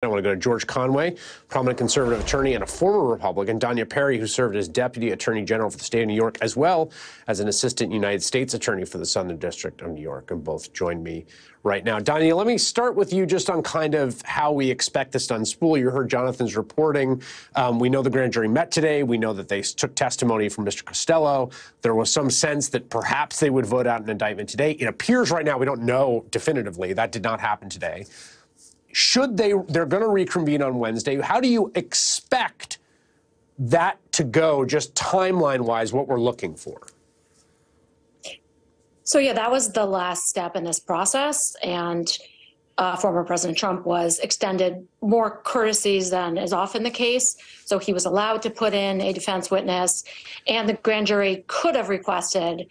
I want to go to George Conway, prominent conservative attorney and a former Republican, Danya Perry, who served as Deputy Attorney General for the state of New York, as well as an Assistant United States Attorney for the Southern District of New York, and both join me right now. Danya, let me start with you just on kind of how we expect this to unspool. You heard Jonathan's reporting. We know the grand jury met today. We know that they took testimony from Mr. Costello. There was some sense that perhaps they would vote out an indictment today. It appears right now, we don't know definitively, that did not happen today. They're going to reconvene on Wednesday. How do you expect that to go, just timeline-wise, what we're looking for? So, yeah, that was the last step in this process. And former President Trump was extended more courtesies than is often the case. So he was allowed to put in a defense witness, and the grand jury could have requested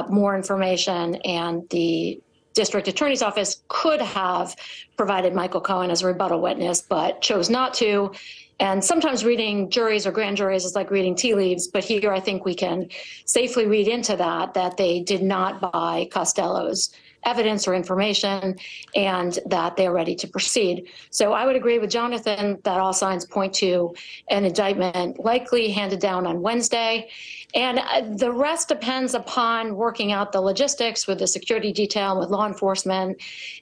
more information, and the district attorney's office could have provided Michael Cohen as a rebuttal witness, but chose not to. And sometimes reading juries or grand juries is like reading tea leaves, but here I think we can safely read into that they did not buy Costello's evidence or information, and that they're ready to proceed. So I would agree with Jonathan that all signs point to an indictment likely handed down on Wednesday. And the rest depends upon working out the logistics with the security detail, with law enforcement,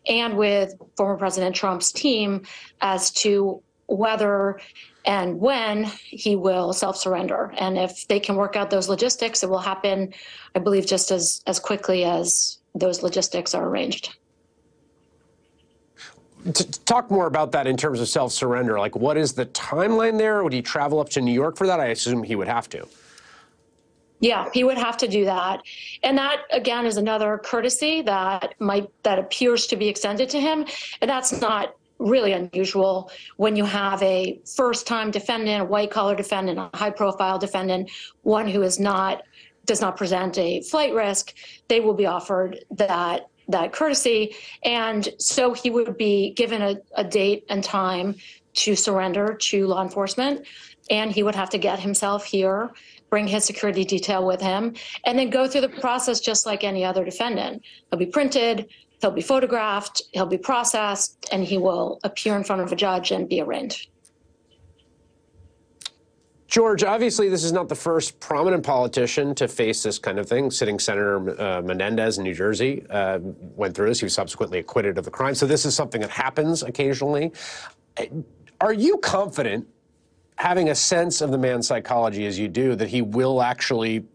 and with former President Trump's team as to whether and when he will self-surrender. And if they can work out those logistics, it will happen, I believe, just as quickly as those logistics are arranged. To talk more about that in terms of self-surrender, like what is the timeline there? Would he travel up to New York for that? I assume he would have to. Yeah, he would have to do that. And that, again, is another courtesy that appears to be extended to him. And that's not really unusual when you have a first-time defendant, a white-collar defendant, a high-profile defendant, one who does not present a flight risk. They will be offered that courtesy. And so he would be given a date and time to surrender to law enforcement, and he would have to get himself here, bring his security detail with him, and then go through the process just like any other defendant. He'll be printed, he'll be photographed, he'll be processed, and he will appear in front of a judge and be arraigned. George, obviously this is not the first prominent politician to face this kind of thing. Sitting Senator Menendez in New Jersey went through this. He was subsequently acquitted of the crime. So this is something that happens occasionally. Are you confident, having a sense of the man's psychology as you do, that he will actually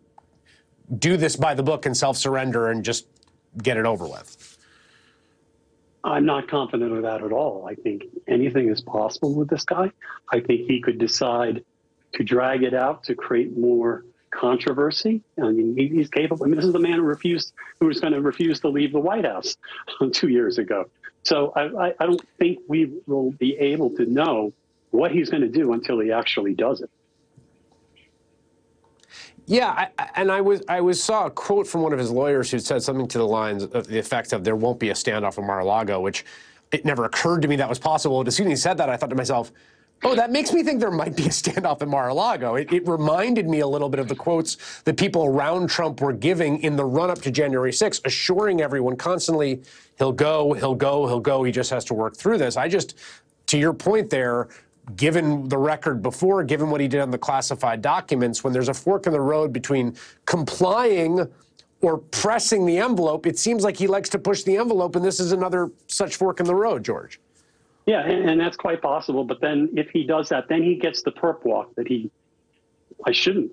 do this by the book and self-surrender and just get it over with? I'm not confident of that at all. I think anything is possible with this guy. I think he could decide to drag it out to create more controversy. I mean, he's capable. I mean, this is the man who was going to refuse to leave the White House 2 years ago. So I don't think we will be able to know what he's going to do until he actually does it. Yeah, I saw a quote from one of his lawyers who said something to the lines of the effect of, "There won't be a standoff in Mar-a-Lago," which it never occurred to me that was possible. And as soon as he said that, I thought to myself, oh, that makes me think there might be a standoff in Mar-a-Lago. It reminded me a little bit of the quotes that people around Trump were giving in the run-up to January 6th, assuring everyone constantly, he'll go, he'll go, he'll go. He just has to work through this. To your point there, given the record before, given what he did on the classified documents, when there's a fork in the road between complying or pressing the envelope, it seems like he likes to push the envelope, and this is another such fork in the road, George. Yeah, and that's quite possible. But then if he does that, then he gets the perp walk that I should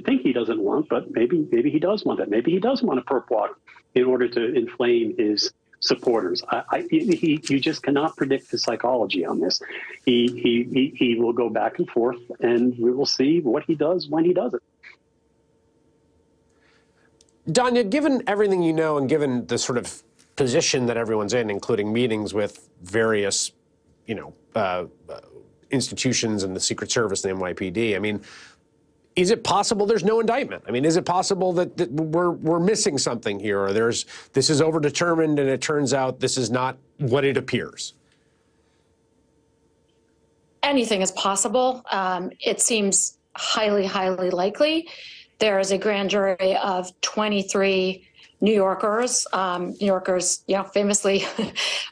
think he doesn't want, but maybe he does want that. Maybe he does want a perp walk in order to inflame his supporters. You just cannot predict the psychology on this. He will go back and forth, and we will see what he does when he does it. Danya, given everything you know and given the sort of position that everyone's in, including meetings with various institutions and the Secret Service and the NYPD, I mean, is it possible there's no indictment? I mean, is it possible that we're missing something here, or this is overdetermined and it turns out this is not what it appears? Anything is possible. It seems highly, highly likely. There is a grand jury of 23 New Yorkers. New Yorkers, famously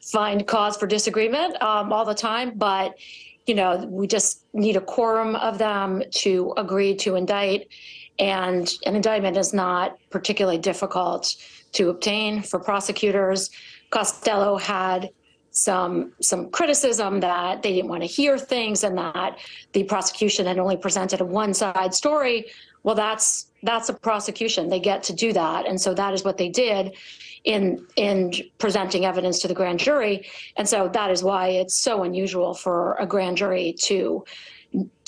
find cause for disagreement all the time, but we just need a quorum of them to agree to indict, and an indictment is not particularly difficult to obtain for prosecutors. Costello had some criticism that they didn't want to hear things and that the prosecution had only presented a one-side story. Well, that's a prosecution. They get to do that. And so that is what they did in presenting evidence to the grand jury. And so that is why it's so unusual for a grand jury to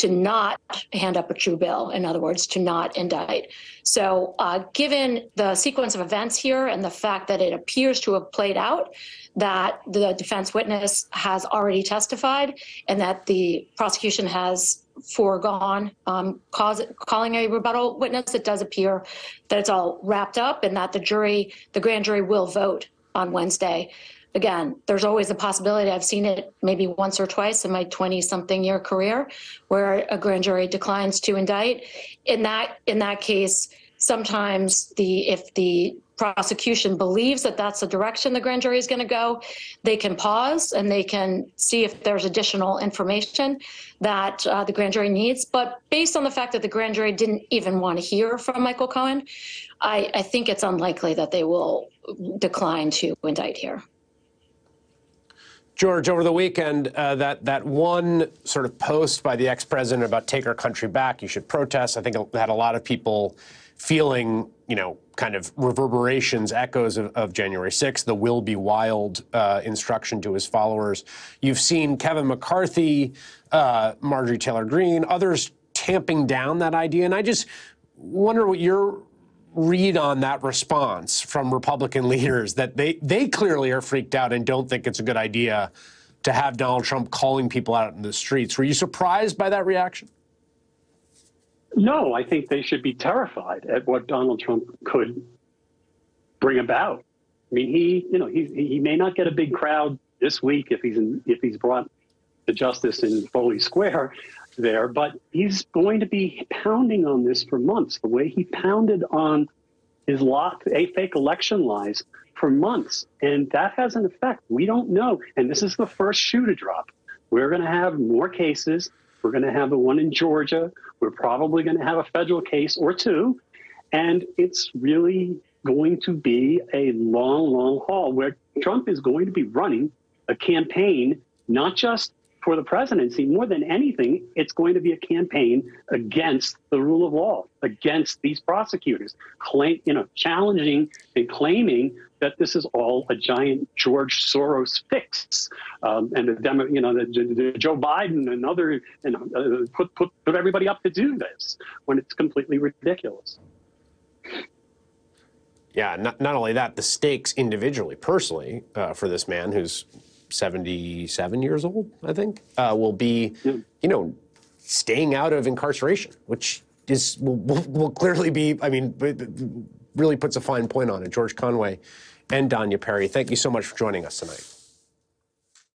not hand up a true bill, in other words, to not indict. So given the sequence of events here and the fact that it appears to have played out, that the defense witness has already testified and that the prosecution has foregone calling a rebuttal witness, it does appear that it's all wrapped up and that the grand jury will vote on Wednesday. Again, there's always a possibility. I've seen it maybe once or twice in my 20-something year career where a grand jury declines to indict. In that case, sometimes if the prosecution believes that that's the direction the grand jury is going to go, they can pause and they can see if there's additional information that the grand jury needs. But based on the fact that the grand jury didn't even want to hear from Michael Cohen, I think it's unlikely that they will decline to indict here. George, over the weekend, that one sort of post by the ex-president about take our country back, you should protest, I think it had a lot of people feeling, kind of reverberations, echoes of January 6th, the will be wild instruction to his followers. You've seen Kevin McCarthy, Marjorie Taylor Greene, others tamping down that idea. And I just wonder what your read on that response from Republican leaders, that they clearly are freaked out and don't think it's a good idea to have Donald Trump calling people out in the streets. Were you surprised by that reaction? No, I think they should be terrified at what Donald Trump could bring about. I mean, he may not get a big crowd this week if he's brought to justice in Foley Square there, but he's going to be pounding on this for months, the way he pounded on his fake election lies for months. And that has an effect. We don't know. And this is the first shoe to drop. We're going to have more cases. We're going to have the one in Georgia. We're probably going to have a federal case or two. And it's really going to be a long, long haul where Trump is going to be running a campaign, not just for the presidency. More than anything, it's going to be a campaign against the rule of law, against these prosecutors, challenging and claiming that this is all a giant George Soros fix, and the Joe Biden and other put everybody up to do this when it's completely ridiculous. Yeah, not only that, the stakes individually, personally, for this man who's 77 years old, I think, will be, staying out of incarceration, which will clearly be, really puts a fine point on it. George Conway and Danya Perry, thank you so much for joining us tonight.